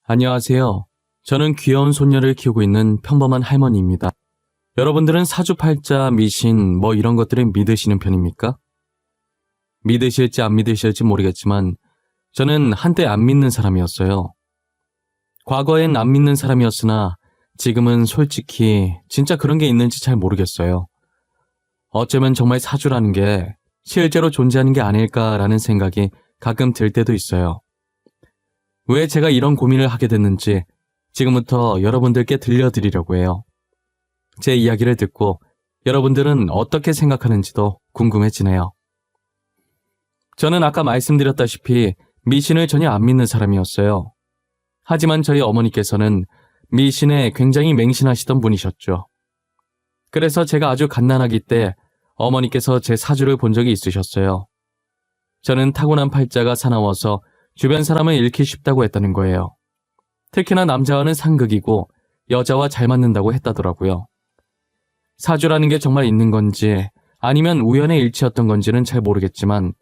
안녕하세요. 저는 귀여운 손녀를 키우고 있는 평범한 할머니입니다. 여러분들은 사주팔자, 미신, 이런 것들을 믿으시는 편입니까? 믿으실지 안 믿으실지 모르겠지만 저는 한때 안 믿는 사람이었어요. 과거엔 안 믿는 사람이었으나 지금은 솔직히 진짜 그런 게 있는지 잘 모르겠어요. 어쩌면 정말 사주라는 게 실제로 존재하는 게 아닐까라는 생각이 가끔 들 때도 있어요. 왜 제가 이런 고민을 하게 됐는지 지금부터 여러분들께 들려드리려고 해요. 제 이야기를 듣고 여러분들은 어떻게 생각하는지도 궁금해지네요. 저는 아까 말씀드렸다시피 미신을 전혀 안 믿는 사람이었어요. 하지만 저희 어머니께서는 미신에 굉장히 맹신하시던 분이셨죠. 그래서 제가 아주 갓난아기 때 어머니께서 제 사주를 본 적이 있으셨어요. 저는 타고난 팔자가 사나워서 주변 사람을 잃기 쉽다고 했다는 거예요. 특히나 남자와는 상극이고 여자와 잘 맞는다고 했다더라고요. 사주라는 게 정말 있는 건지 아니면 우연의 일치였던 건지는 잘 모르겠지만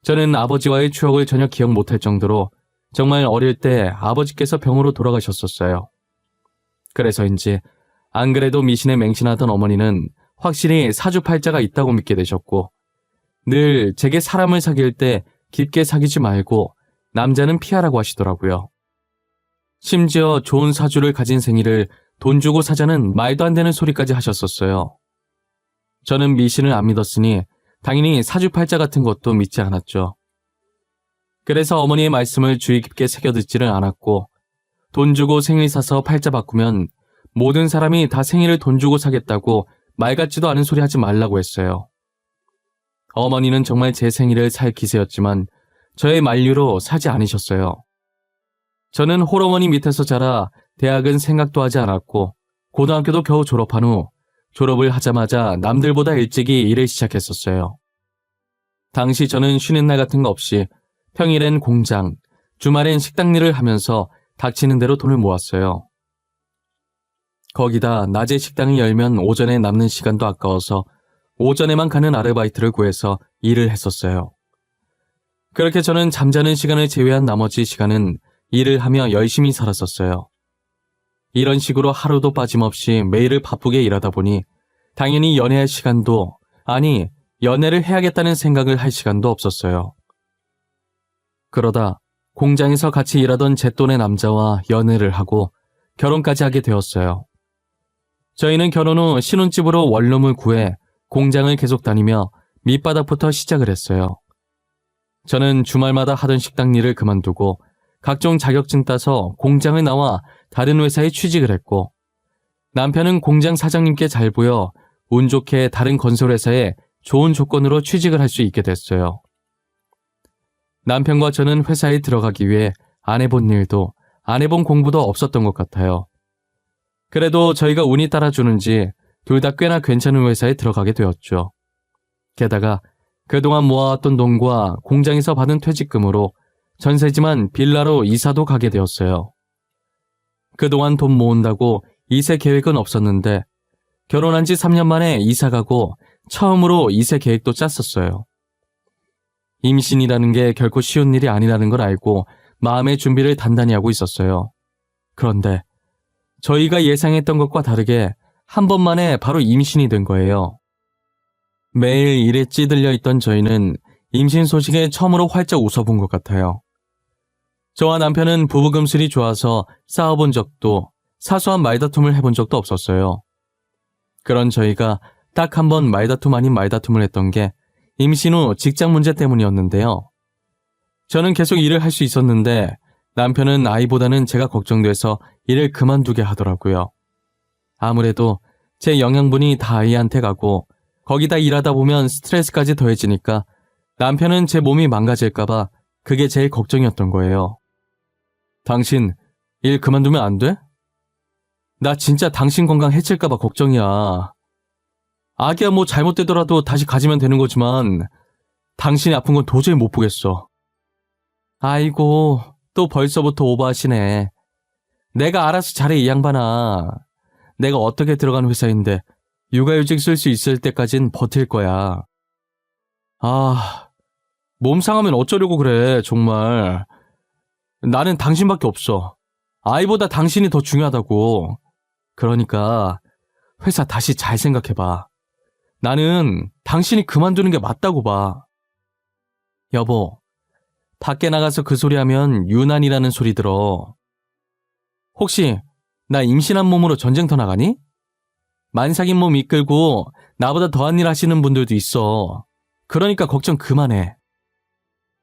저는 아버지와의 추억을 전혀 기억 못할 정도로 정말 어릴 때 아버지께서 병으로 돌아가셨었어요. 그래서인지 안 그래도 미신에 맹신하던 어머니는 확실히 사주팔자가 있다고 믿게 되셨고 늘 제게 사람을 사귈 때 깊게 사귀지 말고 남자는 피하라고 하시더라고요. 심지어 좋은 사주를 가진 생일을 돈 주고 사자는 말도 안 되는 소리까지 하셨었어요. 저는 미신을 안 믿었으니 당연히 사주팔자 같은 것도 믿지 않았죠. 그래서 어머니의 말씀을 주의 깊게 새겨듣지를 않았고 돈 주고 생일 사서 팔자 바꾸면 모든 사람이 다 생일을 돈 주고 사겠다고 말 같지도 않은 소리 하지 말라고 했어요. 어머니는 정말 제 생일을 살 기세였지만 저의 만류로 사지 않으셨어요. 저는 홀어머니 밑에서 자라 대학은 생각도 하지 않았고 고등학교도 겨우 졸업한 후 졸업을 하자마자 남들보다 일찍이 일을 시작했었어요. 당시 저는 쉬는 날 같은 거 없이 평일엔 공장, 주말엔 식당 일을 하면서 닥치는 대로 돈을 모았어요. 거기다 낮에 식당을 열면 오전에 남는 시간도 아까워서 오전에만 가는 아르바이트를 구해서 일을 했었어요. 그렇게 저는 잠자는 시간을 제외한 나머지 시간은 일을 하며 열심히 살았었어요. 이런 식으로 하루도 빠짐없이 매일을 바쁘게 일하다 보니 당연히 연애할 시간도, 아니 연애를 해야겠다는 생각을 할 시간도 없었어요. 그러다 공장에서 같이 일하던 제 또래 남자와 연애를 하고 결혼까지 하게 되었어요. 저희는 결혼 후 신혼집으로 원룸을 구해 공장을 계속 다니며 밑바닥부터 시작을 했어요. 저는 주말마다 하던 식당 일을 그만두고 각종 자격증 따서 공장을 나와 다른 회사에 취직을 했고 남편은 공장 사장님께 잘 보여 운 좋게 다른 건설회사에 좋은 조건으로 취직을 할 수 있게 됐어요. 남편과 저는 회사에 들어가기 위해 안 해본 일도 안 해본 공부도 없었던 것 같아요. 그래도 저희가 운이 따라주는지 둘 다 꽤나 괜찮은 회사에 들어가게 되었죠. 게다가 그동안 모아왔던 돈과 공장에서 받은 퇴직금으로 전세지만 빌라로 이사도 가게 되었어요. 그동안 돈 모은다고 이세 계획은 없었는데 결혼한 지 3년 만에 이사 가고 처음으로 이세 계획도 짰었어요. 임신이라는 게 결코 쉬운 일이 아니라는 걸 알고 마음의 준비를 단단히 하고 있었어요. 그런데 저희가 예상했던 것과 다르게 한 번만에 바로 임신이 된 거예요. 매일 일에 찌들려 있던 저희는 임신 소식에 처음으로 활짝 웃어본 것 같아요. 저와 남편은 부부금슬이 좋아서 싸워본 적도 사소한 말다툼을 해본 적도 없었어요. 그런 저희가 딱 한 번 말다툼 아닌 말다툼을 했던 게 임신 후 직장 문제 때문이었는데요. 저는 계속 일을 할 수 있었는데 남편은 아이보다는 제가 걱정돼서 일을 그만두게 하더라고요. 아무래도 제 영양분이 다 아이한테 가고 거기다 일하다 보면 스트레스까지 더해지니까 남편은 제 몸이 망가질까봐 그게 제일 걱정이었던 거예요. 당신 일 그만두면 안 돼? 나 진짜 당신 건강 해칠까봐 걱정이야. 아기야 뭐 잘못되더라도 다시 가지면 되는 거지만 당신이 아픈 건 도저히 못 보겠어. 아이고 또 벌써부터 오버하시네. 내가 알아서 잘해 이 양반아. 내가 어떻게 들어간 회사인데 육아휴직 쓸 수 있을 때까진 버틸 거야. 아, 몸 상하면 어쩌려고 그래 정말. 나는 당신밖에 없어. 아이보다 당신이 더 중요하다고. 그러니까 회사 다시 잘 생각해봐. 나는 당신이 그만두는 게 맞다고 봐. 여보, 밖에 나가서 그 소리 하면 유난이라는 소리 들어. 혹시 나 임신한 몸으로 전쟁터 나가니? 만삭인 몸 이끌고 나보다 더한 일 하시는 분들도 있어. 그러니까 걱정 그만해.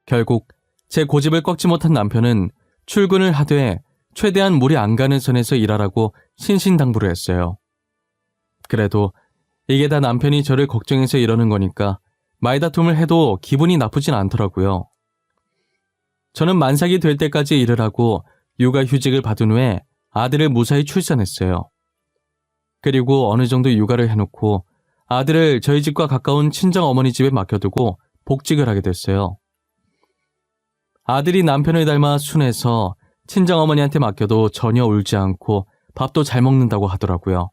결국 제 고집을 꺾지 못한 남편은 출근을 하되 최대한 무리 안 가는 선에서 일하라고 신신당부를 했어요. 그래도 이게 다 남편이 저를 걱정해서 이러는 거니까 말다툼을 해도 기분이 나쁘진 않더라고요. 저는 만삭이 될 때까지 일을 하고 육아휴직을 받은 후에 아들을 무사히 출산했어요. 그리고 어느 정도 육아를 해놓고 아들을 저희 집과 가까운 친정어머니 집에 맡겨두고 복직을 하게 됐어요. 아들이 남편을 닮아 순해서 친정어머니한테 맡겨도 전혀 울지 않고 밥도 잘 먹는다고 하더라고요.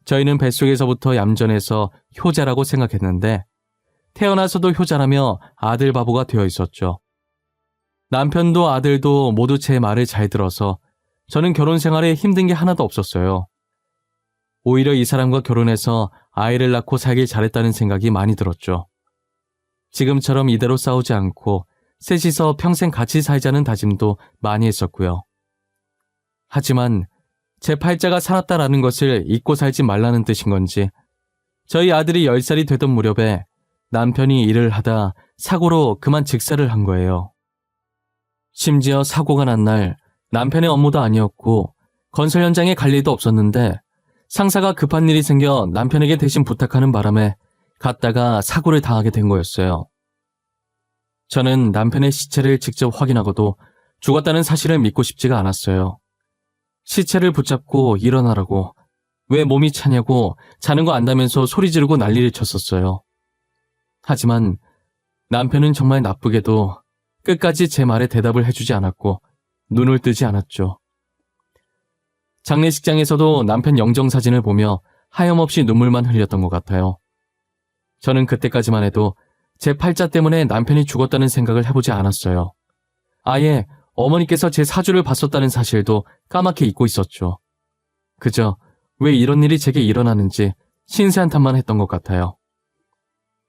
저희는 뱃속에서부터 얌전해서 효자라고 생각했는데 태어나서도 효자라며 아들 바보가 되어 있었죠. 남편도 아들도 모두 제 말을 잘 들어서 저는 결혼 생활에 힘든 게 하나도 없었어요. 오히려 이 사람과 결혼해서 아이를 낳고 살길 잘했다는 생각이 많이 들었죠. 지금처럼 이대로 싸우지 않고 셋이서 평생 같이 살자는 다짐도 많이 했었고요. 하지만 제 팔자가 살았다라는 것을 잊고 살지 말라는 뜻인 건지 저희 아들이 10살이 되던 무렵에 남편이 일을 하다 사고로 그만 직사를 한 거예요. 심지어 사고가 난 날 남편의 업무도 아니었고 건설 현장에 갈 일도 없었는데 상사가 급한 일이 생겨 남편에게 대신 부탁하는 바람에 갔다가 사고를 당하게 된 거였어요. 저는 남편의 시체를 직접 확인하고도 죽었다는 사실을 믿고 싶지가 않았어요. 시체를 붙잡고 일어나라고, 왜 몸이 차냐고 자는 거 안다면서 소리 지르고 난리를 쳤었어요. 하지만 남편은 정말 나쁘게도 끝까지 제 말에 대답을 해주지 않았고 눈을 뜨지 않았죠. 장례식장에서도 남편 영정사진을 보며 하염없이 눈물만 흘렸던 것 같아요. 저는 그때까지만 해도 제 팔자 때문에 남편이 죽었다는 생각을 해보지 않았어요. 아예 어머니께서 제 사주를 봤었다는 사실도 까맣게 잊고 있었죠. 그저 왜 이런 일이 제게 일어나는지 신세한탄만 했던 것 같아요.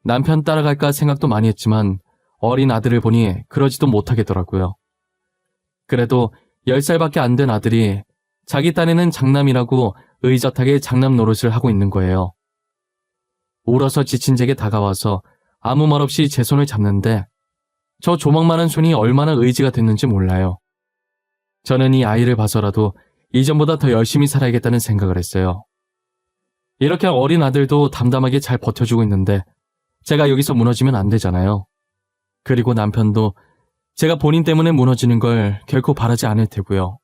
남편 따라갈까 생각도 많이 했지만 어린 아들을 보니 그러지도 못하겠더라고요. 그래도 10살밖에 안 된 아들이 자기 딴에는 장남이라고 의젓하게 장남 노릇을 하고 있는 거예요. 울어서 지친 제게 다가와서 아무 말 없이 제 손을 잡는데 저 조망만한 손이 얼마나 의지가 됐는지 몰라요. 저는 이 아이를 봐서라도 이전보다 더 열심히 살아야겠다는 생각을 했어요. 이렇게 어린 아들도 담담하게 잘 버텨주고 있는데 제가 여기서 무너지면 안 되잖아요. 그리고 남편도 제가 본인 때문에 무너지는 걸 결코 바라지 않을 테고요.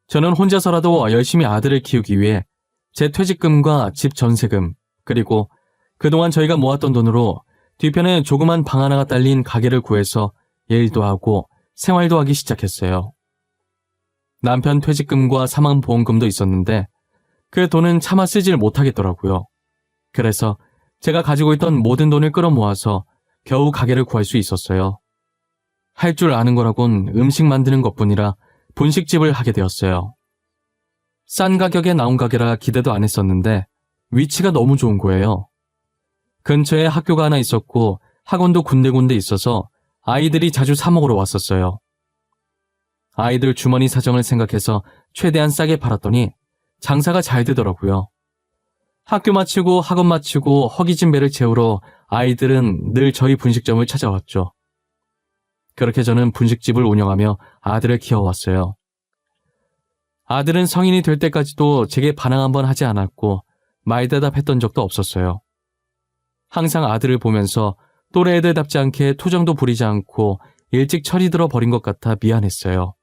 저는 혼자서라도 열심히 아들을 키우기 위해 제 퇴직금과 집 전세금, 그리고 그동안 저희가 모았던 돈으로 뒤편에 조그만 방 하나가 딸린 가게를 구해서 일도 하고 생활도 하기 시작했어요. 남편 퇴직금과 사망보험금도 있었는데 그 돈은 차마 쓰질 못하겠더라고요. 그래서 제가 가지고 있던 모든 돈을 끌어모아서 겨우 가게를 구할 수 있었어요. 할 줄 아는 거라곤 음식 만드는 것뿐이라 분식집을 하게 되었어요. 싼 가격에 나온 가게라 기대도 안 했었는데 위치가 너무 좋은 거예요. 근처에 학교가 하나 있었고 학원도 군데군데 있어서 아이들이 자주 사 먹으러 왔었어요. 아이들 주머니 사정을 생각해서 최대한 싸게 팔았더니 장사가 잘 되더라고요. 학교 마치고 학원 마치고 허기진 배를 채우러 아이들은 늘 저희 분식점을 찾아왔죠. 그렇게 저는 분식집을 운영하며 아들을 키워왔어요. 아들은 성인이 될 때까지도 제게 반항 한번 하지 않았고 말대답했던 적도 없었어요. 항상 아들을 보면서 또래 애들답지 않게 투정도 부리지 않고 일찍 철이 들어 버린 것 같아 미안했어요.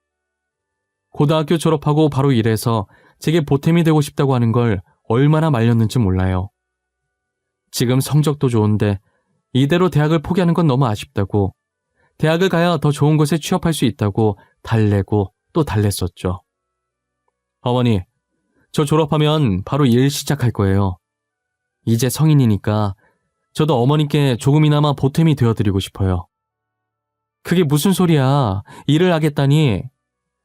고등학교 졸업하고 바로 일해서 제게 보탬이 되고 싶다고 하는 걸 얼마나 말렸는지 몰라요. 지금 성적도 좋은데 이대로 대학을 포기하는 건 너무 아쉽다고, 대학을 가야 더 좋은 곳에 취업할 수 있다고 달래고 또 달랬었죠. 어머니, 저 졸업하면 바로 일 시작할 거예요. 이제 성인이니까 저도 어머니께 조금이나마 보탬이 되어드리고 싶어요. 그게 무슨 소리야. 일을 하겠다니.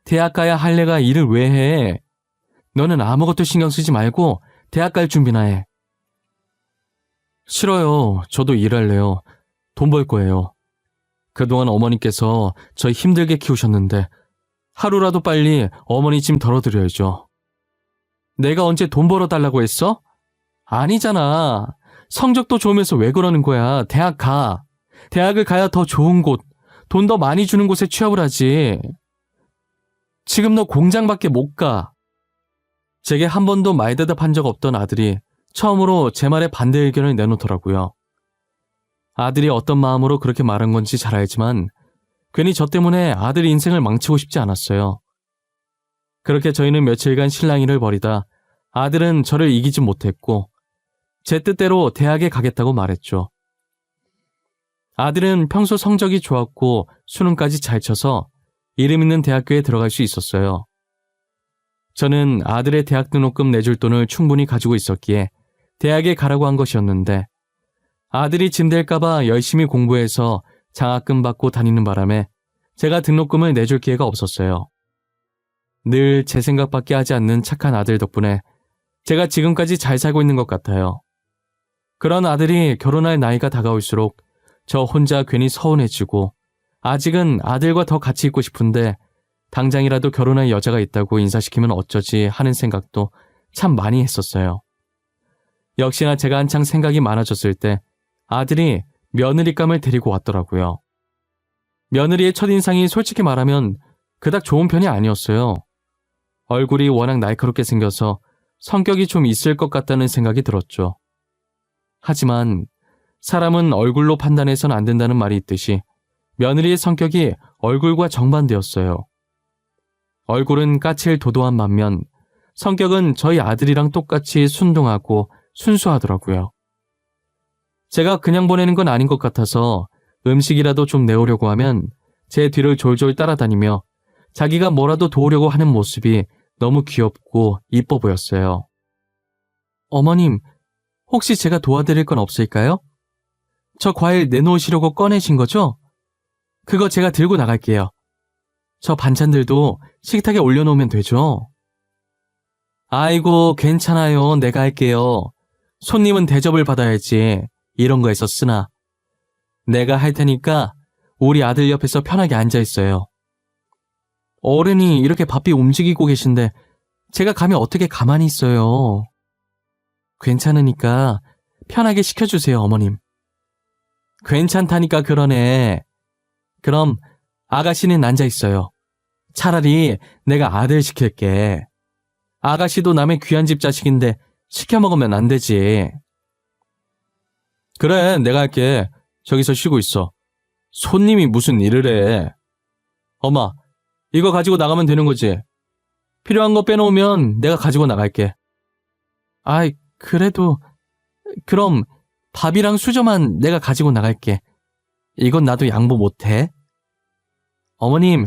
대학 가야 할 애가 일을 왜 해? 너는 아무것도 신경 쓰지 말고 대학 갈 준비나 해. 싫어요. 저도 일할래요. 돈 벌 거예요. 그동안 어머니께서 저 힘들게 키우셨는데 하루라도 빨리 어머니 짐 덜어드려야죠. 내가 언제 돈 벌어달라고 했어? 아니잖아. 성적도 좋으면서 왜 그러는 거야. 대학 가. 대학을 가야 더 좋은 곳, 돈 더 많이 주는 곳에 취업을 하지. 지금 너 공장밖에 못 가. 제게 한 번도 말대답한 적 없던 아들이 처음으로 제 말에 반대 의견을 내놓더라고요. 아들이 어떤 마음으로 그렇게 말한 건지 잘 알지만 괜히 저 때문에 아들 인생을 망치고 싶지 않았어요. 그렇게 저희는 며칠간 실랑이를 벌이다 아들은 저를 이기지 못했고 제 뜻대로 대학에 가겠다고 말했죠. 아들은 평소 성적이 좋았고 수능까지 잘 쳐서 이름 있는 대학교에 들어갈 수 있었어요. 저는 아들의 대학 등록금 내줄 돈을 충분히 가지고 있었기에 대학에 가라고 한 것이었는데 아들이 짐될까봐 열심히 공부해서 장학금 받고 다니는 바람에 제가 등록금을 내줄 기회가 없었어요. 늘 제 생각밖에 하지 않는 착한 아들 덕분에 제가 지금까지 잘 살고 있는 것 같아요. 그런 아들이 결혼할 나이가 다가올수록 저 혼자 괜히 서운해지고 아직은 아들과 더 같이 있고 싶은데 당장이라도 결혼할 여자가 있다고 인사시키면 어쩌지 하는 생각도 참 많이 했었어요. 역시나 제가 한창 생각이 많아졌을 때 아들이 며느리감을 데리고 왔더라고요. 며느리의 첫인상이 솔직히 말하면 그닥 좋은 편이 아니었어요. 얼굴이 워낙 날카롭게 생겨서 성격이 좀 있을 것 같다는 생각이 들었죠. 하지만 사람은 얼굴로 판단해선 안 된다는 말이 있듯이 며느리의 성격이 얼굴과 정반대였어요. 얼굴은 까칠 도도한 반면 성격은 저희 아들이랑 똑같이 순둥하고 순수하더라고요. 제가 그냥 보내는 건 아닌 것 같아서 음식이라도 좀 내오려고 하면 제 뒤를 졸졸 따라다니며 자기가 뭐라도 도우려고 하는 모습이 너무 귀엽고 이뻐 보였어요. 어머님, 혹시 제가 도와드릴 건 없을까요? 저 과일 내놓으시려고 꺼내신 거죠? 그거 제가 들고 나갈게요. 저 반찬들도 식탁에 올려놓으면 되죠? 아이고, 괜찮아요. 내가 할게요. 손님은 대접을 받아야지. 이런 거에서 쓰나. 내가 할 테니까 우리 아들 옆에서 편하게 앉아있어요. 어른이 이렇게 바삐 움직이고 계신데 제가 감히 어떻게 가만히 있어요. 괜찮으니까 편하게 시켜주세요, 어머님. 괜찮다니까 그러네. 그럼 아가씨는 앉아있어요. 차라리 내가 아들 시킬게. 아가씨도 남의 귀한 집 자식인데 시켜 먹으면 안 되지. 그래, 내가 할게. 저기서 쉬고 있어. 손님이 무슨 일을 해. 엄마, 이거 가지고 나가면 되는 거지? 필요한 거 빼놓으면 내가 가지고 나갈게. 아이, 그래도... 그럼 밥이랑 수저만 내가 가지고 나갈게. 이건 나도 양보 못해. 어머님,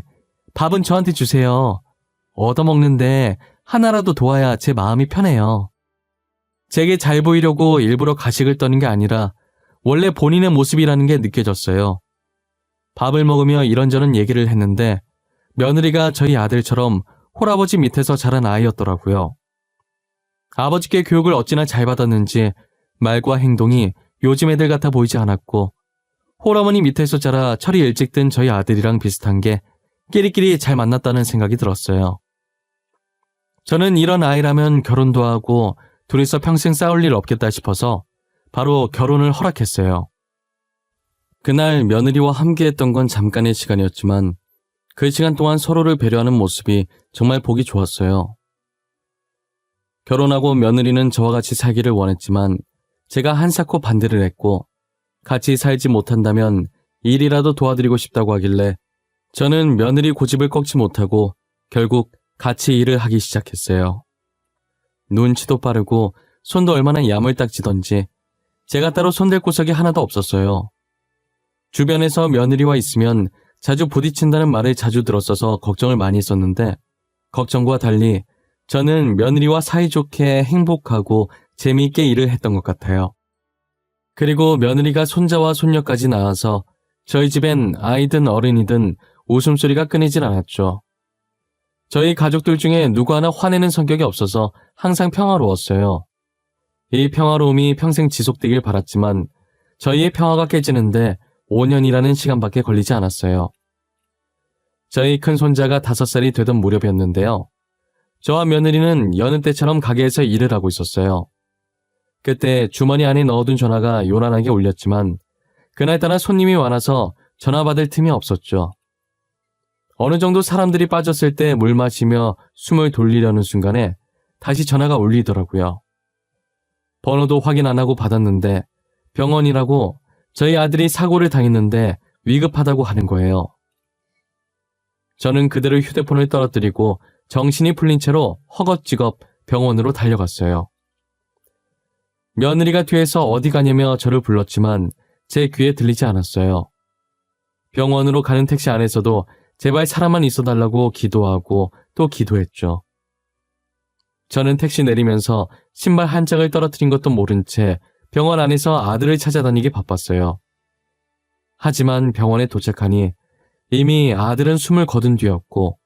밥은 저한테 주세요. 얻어먹는데 하나라도 도와야 제 마음이 편해요. 제게 잘 보이려고 일부러 가식을 떠는 게 아니라 원래 본인의 모습이라는 게 느껴졌어요. 밥을 먹으며 이런저런 얘기를 했는데 며느리가 저희 아들처럼 홀아버지 밑에서 자란 아이였더라고요. 아버지께 교육을 어찌나 잘 받았는지 말과 행동이 요즘 애들 같아 보이지 않았고 홀어머니 밑에서 자라 철이 일찍 든 저희 아들이랑 비슷한 게 끼리끼리 잘 만났다는 생각이 들었어요. 저는 이런 아이라면 결혼도 하고 둘이서 평생 싸울 일 없겠다 싶어서 바로 결혼을 허락했어요. 그날 며느리와 함께했던 건 잠깐의 시간이었지만 그 시간 동안 서로를 배려하는 모습이 정말 보기 좋았어요. 결혼하고 며느리는 저와 같이 살기를 원했지만 제가 한사코 반대를 했고 같이 살지 못한다면 일이라도 도와드리고 싶다고 하길래 저는 며느리 고집을 꺾지 못하고 결국 같이 일을 하기 시작했어요. 눈치도 빠르고 손도 얼마나 야물딱지던지 제가 따로 손댈 구석이 하나도 없었어요. 주변에서 며느리와 있으면 자주 부딪힌다는 말을 자주 들었어서 걱정을 많이 했었는데 걱정과 달리 저는 며느리와 사이좋게 행복하고 재미있게 일을 했던 것 같아요. 그리고 며느리가 손자와 손녀까지 낳아서 저희 집엔 아이든 어른이든 웃음소리가 끊이질 않았죠. 저희 가족들 중에 누구 하나 화내는 성격이 없어서 항상 평화로웠어요. 이 평화로움이 평생 지속되길 바랐지만 저희의 평화가 깨지는데 5년이라는 시간밖에 걸리지 않았어요. 저희 큰 손자가 5살이 되던 무렵이었는데요. 저와 며느리는 여느 때처럼 가게에서 일을 하고 있었어요. 그때 주머니 안에 넣어둔 전화가 요란하게 울렸지만 그날따라 손님이 많아서 전화 받을 틈이 없었죠. 어느 정도 사람들이 빠졌을 때 물 마시며 숨을 돌리려는 순간에 다시 전화가 울리더라고요. 번호도 확인 안 하고 받았는데 병원이라고 저희 아들이 사고를 당했는데 위급하다고 하는 거예요. 저는 그대로 휴대폰을 떨어뜨리고 정신이 풀린 채로 허겁지겁 병원으로 달려갔어요. 며느리가 뒤에서 어디 가냐며 저를 불렀지만 제 귀에 들리지 않았어요. 병원으로 가는 택시 안에서도 제발 사람만 있어달라고 기도하고 또 기도했죠. 저는 택시 내리면서 신발 한 짝을 떨어뜨린 것도 모른 채 병원 안에서 아들을 찾아다니기 바빴어요. 하지만 병원에 도착하니 이미 아들은 숨을 거둔 뒤였고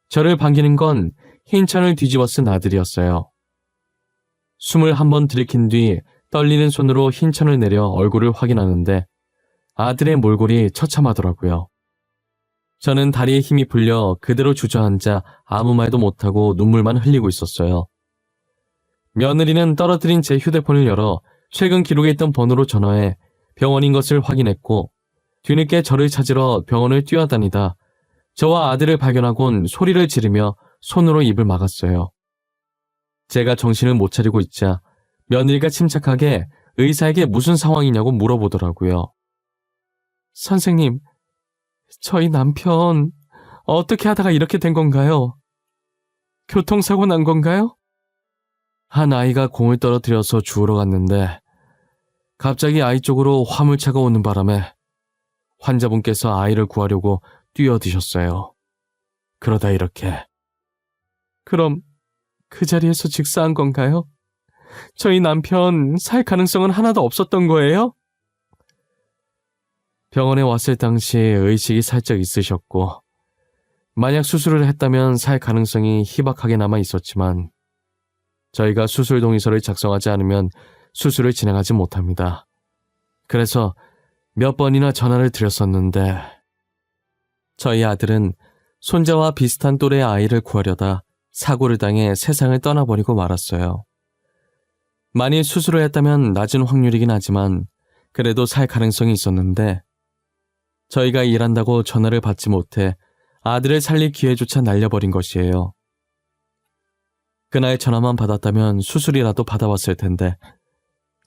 저를 반기는 건 흰천을 뒤집어 쓴 아들이었어요. 숨을 한번 들이킨 뒤 떨리는 손으로 흰천을 내려 얼굴을 확인하는데 아들의 몰골이 처참하더라고요. 저는 다리에 힘이 풀려 그대로 주저앉아 아무 말도 못하고 눈물만 흘리고 있었어요. 며느리는 떨어뜨린 제 휴대폰을 열어 최근 기록에 있던 번호로 전화해 병원인 것을 확인했고 뒤늦게 저를 찾으러 병원을 뛰어다니다 저와 아들을 발견하곤 소리를 지르며 손으로 입을 막았어요. 제가 정신을 못 차리고 있자 며느리가 침착하게 의사에게 무슨 상황이냐고 물어보더라고요. 선생님, 저희 남편 어떻게 하다가 이렇게 된 건가요? 교통사고 난 건가요? 한 아이가 공을 떨어뜨려서 주우러 갔는데 갑자기 아이 쪽으로 화물차가 오는 바람에 환자분께서 아이를 구하려고 뛰어드셨어요. 그러다 이렇게. 그럼 그 자리에서 직사한 건가요? 저희 남편 살 가능성은 하나도 없었던 거예요? 병원에 왔을 당시 의식이 살짝 있으셨고 만약 수술을 했다면 살 가능성이 희박하게 남아 있었지만 저희가 수술 동의서를 작성하지 않으면 수술을 진행하지 못합니다. 그래서 몇 번이나 전화를 드렸었는데 저희 아들은 손자와 비슷한 또래의 아이를 구하려다 사고를 당해 세상을 떠나버리고 말았어요. 만일 수술을 했다면 낮은 확률이긴 하지만 그래도 살 가능성이 있었는데 저희가 일한다고 전화를 받지 못해 아들을 살릴 기회조차 날려버린 것이에요. 그날 전화만 받았다면 수술이라도 받아왔을 텐데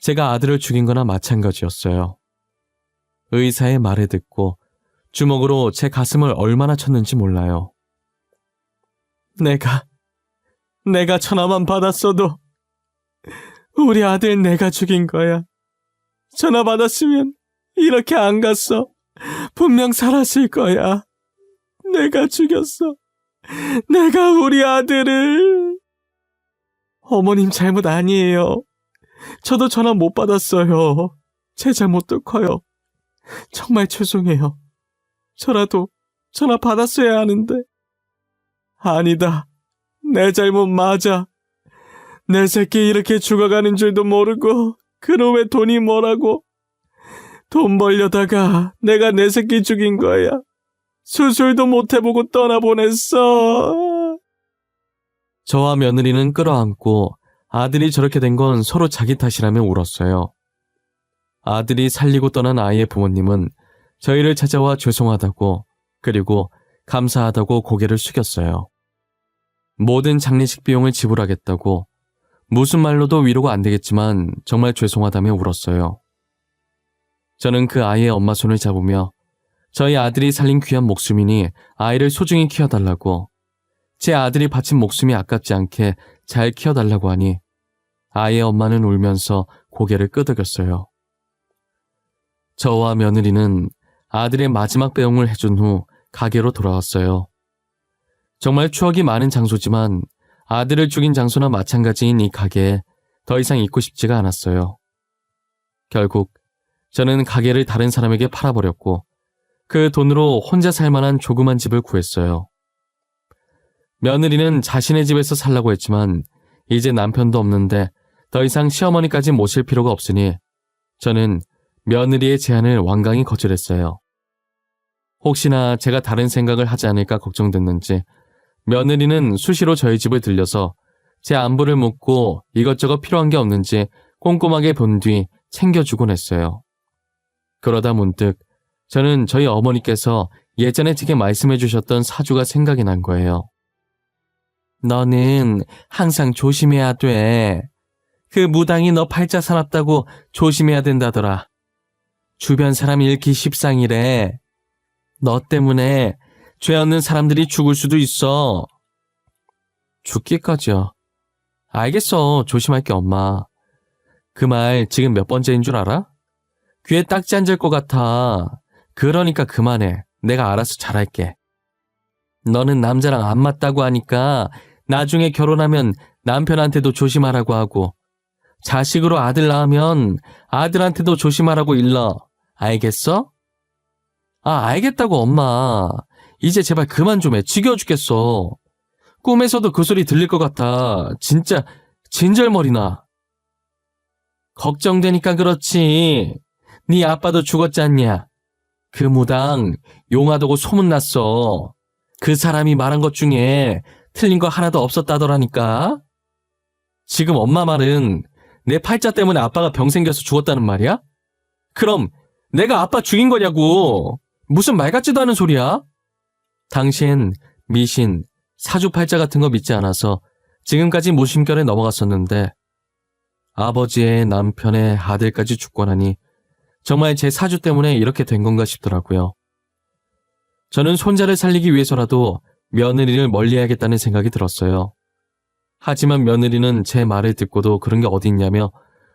제가 아들을 죽인 거나 마찬가지였어요. 의사의 말을 듣고 주먹으로 제 가슴을 얼마나 쳤는지 몰라요. 내가 전화만 받았어도 우리 아들 내가 죽인 거야. 전화 받았으면 이렇게 안 갔어. 분명 살았을 거야. 내가 죽였어. 내가 우리 아들을. 어머님 잘못 아니에요. 저도 전화 못 받았어요. 제 잘못도 커요. 정말 죄송해요. 저라도 전화 받았어야 하는데. 아니다. 내 잘못 맞아. 내 새끼 이렇게 죽어가는 줄도 모르고 그놈의 돈이 뭐라고. 돈 벌려다가 내가 내 새끼 죽인 거야. 수술도 못 해보고 떠나보냈어. 저와 며느리는 끌어안고 아들이 저렇게 된 건 서로 자기 탓이라며 울었어요. 아들이 살리고 떠난 아이의 부모님은 저희를 찾아와 죄송하다고 그리고 감사하다고 고개를 숙였어요. 모든 장례식 비용을 지불하겠다고 무슨 말로도 위로가 안 되겠지만 정말 죄송하다며 울었어요. 저는 그 아이의 엄마 손을 잡으며 저희 아들이 살린 귀한 목숨이니 아이를 소중히 키워달라고 제 아들이 바친 목숨이 아깝지 않게 잘 키워달라고 하니 아이의 엄마는 울면서 고개를 끄덕였어요. 저와 며느리는 아들의 마지막 배웅을 해준 후 가게로 돌아왔어요. 정말 추억이 많은 장소지만 아들을 죽인 장소나 마찬가지인 이 가게에 더 이상 있고 싶지가 않았어요. 결국 저는 가게를 다른 사람에게 팔아버렸고 그 돈으로 혼자 살 만한 조그만 집을 구했어요. 며느리는 자신의 집에서 살라고 했지만 이제 남편도 없는데 더 이상 시어머니까지 모실 필요가 없으니 저는 며느리의 제안을 완강히 거절했어요. 혹시나 제가 다른 생각을 하지 않을까 걱정됐는지 며느리는 수시로 저희 집을 들려서 제 안부를 묻고 이것저것 필요한 게 없는지 꼼꼼하게 본 뒤 챙겨주곤 했어요. 그러다 문득 저는 저희 어머니께서 예전에 제게 말씀해 주셨던 사주가 생각이 난 거예요. 너는 항상 조심해야 돼. 그 무당이 너 팔자 사납다고 조심해야 된다더라. 주변 사람 잃기 십상이래. 너 때문에 죄 없는 사람들이 죽을 수도 있어. 죽기까지요. 알겠어. 조심할게 엄마. 그 말 지금 몇 번째인 줄 알아? 귀에 딱지 앉을 것 같아. 그러니까 그만해. 내가 알아서 잘할게. 너는 남자랑 안 맞다고 하니까 나중에 결혼하면 남편한테도 조심하라고 하고 자식으로 아들 낳으면 아들한테도 조심하라고 일러. 알겠어? 알겠다고 엄마. 이제 제발 그만 좀 해. 지겨워 죽겠어. 꿈에서도 그 소리 들릴 것 같아. 진짜 진절머리나. 걱정되니까 그렇지. 네 아빠도 죽었지 않냐. 그 무당 용하다고 소문났어. 그 사람이 말한 것 중에 틀린 거 하나도 없었다더라니까. 지금 엄마 말은 내 팔자 때문에 아빠가 병 생겨서 죽었다는 말이야? 그럼 내가 아빠 죽인 거냐고. 무슨 말 같지도 않은 소리야? 당시엔 미신, 사주팔자 같은 거 믿지 않아서 지금까지 무심결에 넘어갔었는데 아버지의 남편의 아들까지 죽고 나니 정말 제 사주 때문에 이렇게 된 건가 싶더라고요. 저는 손자를 살리기 위해서라도 며느리를 멀리해야겠다는 생각이 들었어요. 하지만 며느리는 제 말을 듣고도 그런 게 어디 있냐며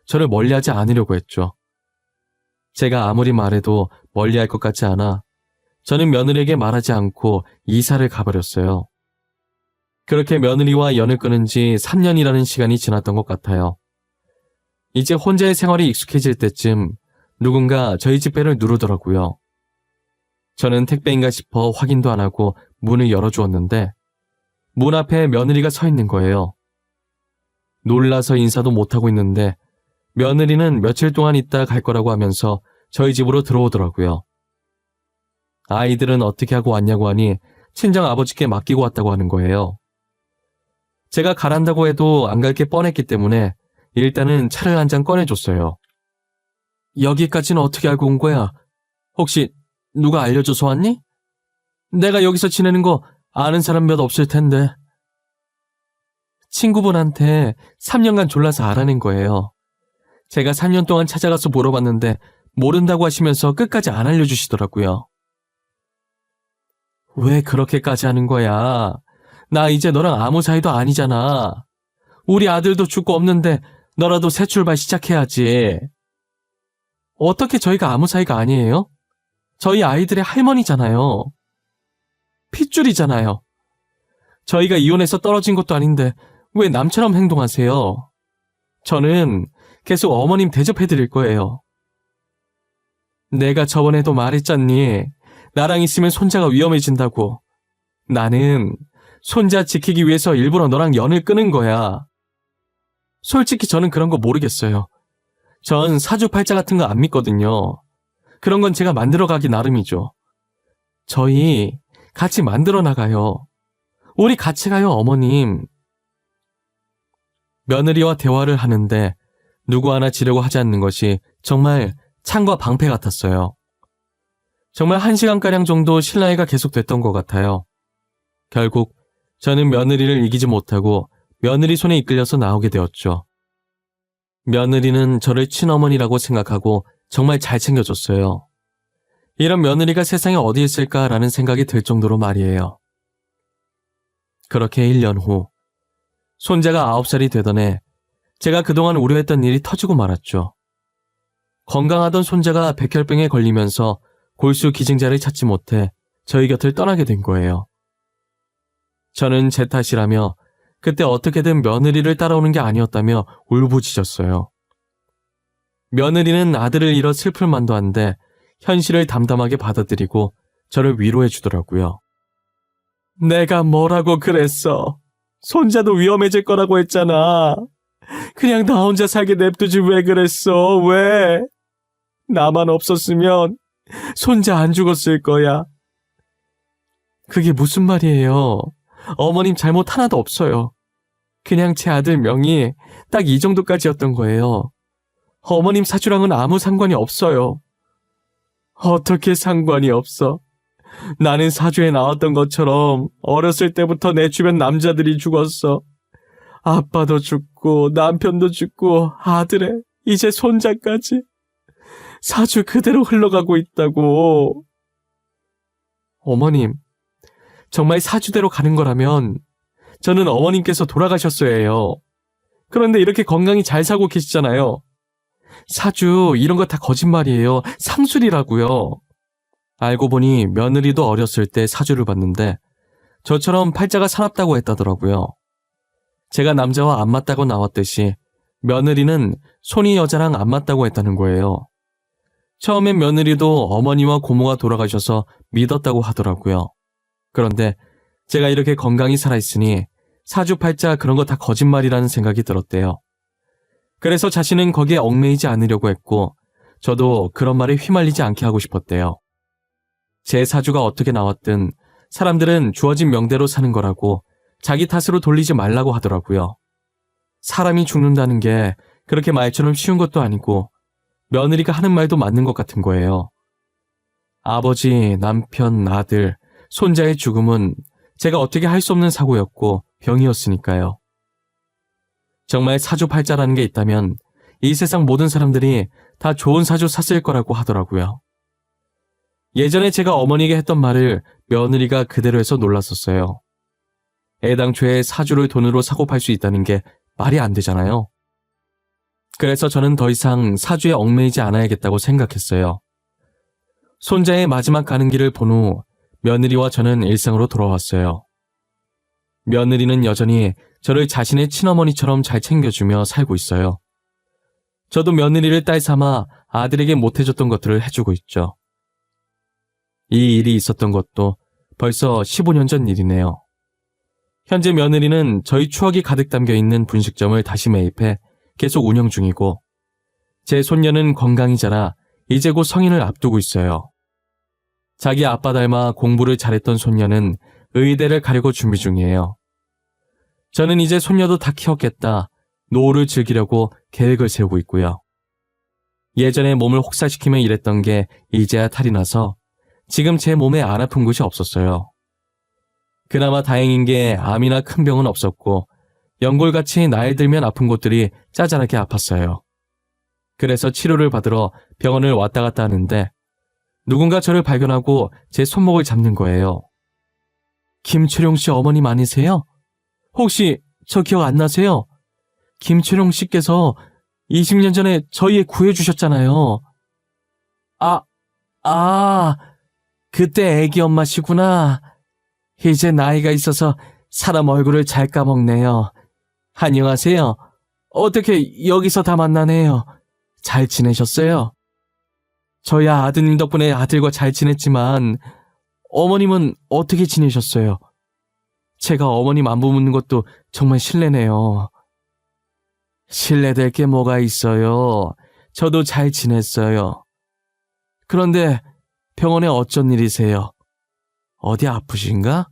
저를 멀리하지 않으려고 했죠. 제가 아무리 말해도 멀리할 것 같지 않아 저는 며느리에게 말하지 않고 이사를 가버렸어요. 그렇게 며느리와 연을 끊은 지 3년이라는 시간이 지났던 것 같아요. 이제 혼자의 생활이 익숙해질 때쯤 누군가 저희 집 배를 누르더라고요. 저는 택배인가 싶어 확인도 안 하고 문을 열어주었는데 문 앞에 며느리가 서 있는 거예요. 놀라서 인사도 못하고 있는데 며느리는 며칠 동안 있다 갈 거라고 하면서 저희 집으로 들어오더라고요. 아이들은 어떻게 하고 왔냐고 하니 친정 아버지께 맡기고 왔다고 하는 거예요. 제가 가란다고 해도 안 갈 게 뻔했기 때문에 일단은 차를 한 잔 꺼내줬어요. 여기까지는 어떻게 알고 온 거야? 혹시 누가 알려줘서 왔니? 내가 여기서 지내는 거 아는 사람 몇 없을 텐데. 친구분한테 3년간 졸라서 알아낸 거예요. 제가 3년 동안 찾아가서 물어봤는데 모른다고 하시면서 끝까지 안 알려주시더라고요. 왜 그렇게까지 하는 거야? 나 이제 너랑 아무 사이도 아니잖아. 우리 아들도 죽고 없는데 너라도 새 출발 시작해야지. 어떻게 저희가 아무 사이가 아니에요? 저희 아이들의 할머니잖아요. 핏줄이잖아요. 저희가 이혼해서 떨어진 것도 아닌데 왜 남처럼 행동하세요? 저는 계속 어머님 대접해드릴 거예요. 내가 저번에도 말했잖니. 나랑 있으면 손자가 위험해진다고. 나는 손자 지키기 위해서 일부러 너랑 연을 끊은 거야. 솔직히 저는 그런 거 모르겠어요. 전 사주팔자 같은 거 안 믿거든요. 그런 건 제가 만들어가기 나름이죠. 저희 같이 만들어 나가요. 우리 같이 가요, 어머님. 며느리와 대화를 하는데 누구 하나 지려고 하지 않는 것이 정말 창과 방패 같았어요. 정말 1시간가량 정도 실랑이가 계속됐던 것 같아요. 결국 저는 며느리를 이기지 못하고 며느리 손에 이끌려서 나오게 되었죠. 며느리는 저를 친어머니라고 생각하고 정말 잘 챙겨줬어요. 이런 며느리가 세상에 어디 있을까라는 생각이 들 정도로 말이에요. 그렇게 1년 후 손자가 9살이 되던 해 제가 그동안 우려했던 일이 터지고 말았죠. 건강하던 손자가 백혈병에 걸리면서 골수 기증자를 찾지 못해 저희 곁을 떠나게 된 거예요. 저는 제 탓이라며 그때 어떻게든 며느리를 따라오는 게 아니었다며 울부짖었어요. 며느리는 아들을 잃어 슬플 만도 한데 현실을 담담하게 받아들이고 저를 위로해 주더라고요. 내가 뭐라고 그랬어? 손자도 위험해질 거라고 했잖아. 그냥 나 혼자 살게 냅두지 왜 그랬어? 왜? 나만 없었으면 손자 안 죽었을 거야. 그게 무슨 말이에요? 어머님 잘못 하나도 없어요. 그냥 제 아들 명이 딱 이 정도까지였던 거예요. 어머님 사주랑은 아무 상관이 없어요. 어떻게 상관이 없어? 나는 사주에 나왔던 것처럼 어렸을 때부터 내 주변 남자들이 죽었어. 아빠도 죽고 남편도 죽고 아들에 이제 손자까지. 사주 그대로 흘러가고 있다고. 어머님, 정말 사주대로 가는 거라면 저는 어머님께서 돌아가셨어야 해요. 그런데 이렇게 건강히 잘 사고 계시잖아요. 사주 이런 거 다 거짓말이에요. 상술이라고요. 알고 보니 며느리도 어렸을 때 사주를 봤는데 저처럼 팔자가 사납다고 했다더라고요. 제가 남자와 안 맞다고 나왔듯이 며느리는 손이 여자랑 안 맞다고 했다는 거예요. 처음엔 며느리도 어머니와 고모가 돌아가셔서 믿었다고 하더라고요. 그런데 제가 이렇게 건강히 살아있으니 사주팔자 그런 거 다 거짓말이라는 생각이 들었대요. 그래서 자신은 거기에 얽매이지 않으려고 했고 저도 그런 말에 휘말리지 않게 하고 싶었대요. 제 사주가 어떻게 나왔든 사람들은 주어진 명대로 사는 거라고 자기 탓으로 돌리지 말라고 하더라고요. 사람이 죽는다는 게 그렇게 말처럼 쉬운 것도 아니고 며느리가 하는 말도 맞는 것 같은 거예요. 아버지, 남편, 아들, 손자의 죽음은 제가 어떻게 할 수 없는 사고였고 병이었으니까요. 정말 사주팔자라는 게 있다면 이 세상 모든 사람들이 다 좋은 사주 샀을 거라고 하더라고요. 예전에 제가 어머니에게 했던 말을 며느리가 그대로 해서 놀랐었어요. 애당초에 사주를 돈으로 사고 팔 수 있다는 게 말이 안 되잖아요. 그래서 저는 더 이상 사주에 얽매이지 않아야겠다고 생각했어요. 손자의 마지막 가는 길을 본 후 며느리와 저는 일상으로 돌아왔어요. 며느리는 여전히 저를 자신의 친어머니처럼 잘 챙겨주며 살고 있어요. 저도 며느리를 딸 삼아 아들에게 못해줬던 것들을 해주고 있죠. 이 일이 있었던 것도 벌써 15년 전 일이네요. 현재 며느리는 저희 추억이 가득 담겨있는 분식점을 다시 매입해 계속 운영 중이고 제 손녀는 건강히 자라 이제 곧 성인을 앞두고 있어요. 자기 아빠 닮아 공부를 잘했던 손녀는 의대를 가려고 준비 중이에요. 저는 이제 손녀도 다 키웠겠다, 노후를 즐기려고 계획을 세우고 있고요. 예전에 몸을 혹사시키며 일했던 게 이제야 탈이 나서 지금 제 몸에 안 아픈 곳이 없었어요. 그나마 다행인 게 암이나 큰 병은 없었고 연골같이 나이 들면 아픈 곳들이 짜잘하게 아팠어요. 그래서 치료를 받으러 병원을 왔다 갔다 하는데 누군가 저를 발견하고 제 손목을 잡는 거예요. 김철용 씨 어머님 아니세요? 혹시 저 기억 안 나세요? 김철용 씨께서 20년 전에 저희 애 구해주셨잖아요. 그때 애기 엄마시구나. 이제 나이가 있어서 사람 얼굴을 잘 까먹네요. 안녕하세요. 어떻게 여기서 다 만나네요. 잘 지내셨어요? 저야 아드님 덕분에 아들과 잘 지냈지만 어머님은 어떻게 지내셨어요? 제가 어머님 안부 묻는 것도 정말 실례네요. 실례될 게 뭐가 있어요. 저도 잘 지냈어요. 그런데 병원에 어쩐 일이세요? 어디 아프신가?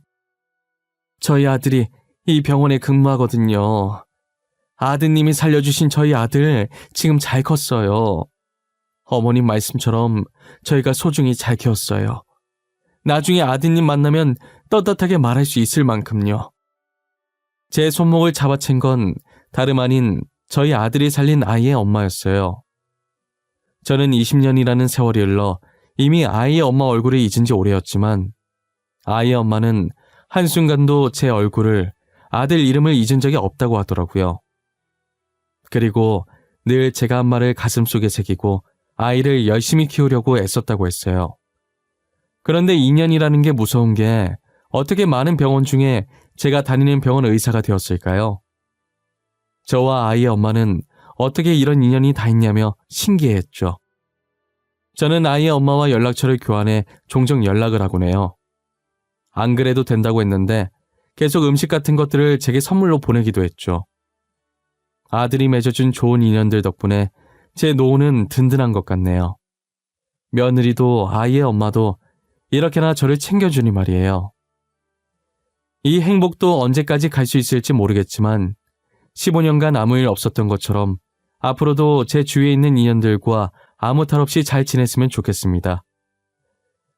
저희 아들이 이 병원에 근무하거든요. 아드님이 살려주신 저희 아들 지금 잘 컸어요. 어머님 말씀처럼 저희가 소중히 잘 키웠어요. 나중에 아드님 만나면 떳떳하게 말할 수 있을 만큼요. 제 손목을 잡아챈 건 다름 아닌 저희 아들이 살린 아이의 엄마였어요. 저는 20년이라는 세월이 흘러 이미 아이의 엄마 얼굴을 잊은 지 오래였지만 아이의 엄마는 한순간도 제 얼굴을, 아들 이름을 잊은 적이 없다고 하더라고요. 그리고 늘 제가 한 말을 가슴속에 새기고 아이를 열심히 키우려고 애썼다고 했어요. 그런데 인연이라는 게 무서운 게 어떻게 많은 병원 중에 제가 다니는 병원 의사가 되었을까요? 저와 아이의 엄마는 어떻게 이런 인연이 다 있냐며 신기해했죠. 저는 아이의 엄마와 연락처를 교환해 종종 연락을 하곤 해요. 안 그래도 된다고 했는데 계속 음식 같은 것들을 제게 선물로 보내기도 했죠. 아들이 맺어준 좋은 인연들 덕분에 제 노후는 든든한 것 같네요. 며느리도 아이의 엄마도 이렇게나 저를 챙겨주니 말이에요. 이 행복도 언제까지 갈 수 있을지 모르겠지만 15년간 아무 일 없었던 것처럼 앞으로도 제 주위에 있는 인연들과 아무 탈 없이 잘 지냈으면 좋겠습니다.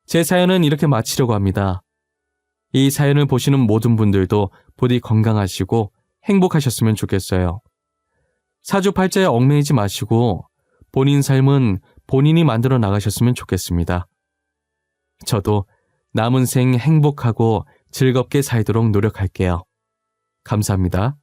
제 사연은 이렇게 마치려고 합니다. 이 사연을 보시는 모든 분들도 부디 건강하시고 행복하셨으면 좋겠어요. 사주팔자에 얽매이지 마시고 본인 삶은 본인이 만들어 나가셨으면 좋겠습니다. 저도 남은 생 행복하고 즐겁게 살도록 노력할게요. 감사합니다.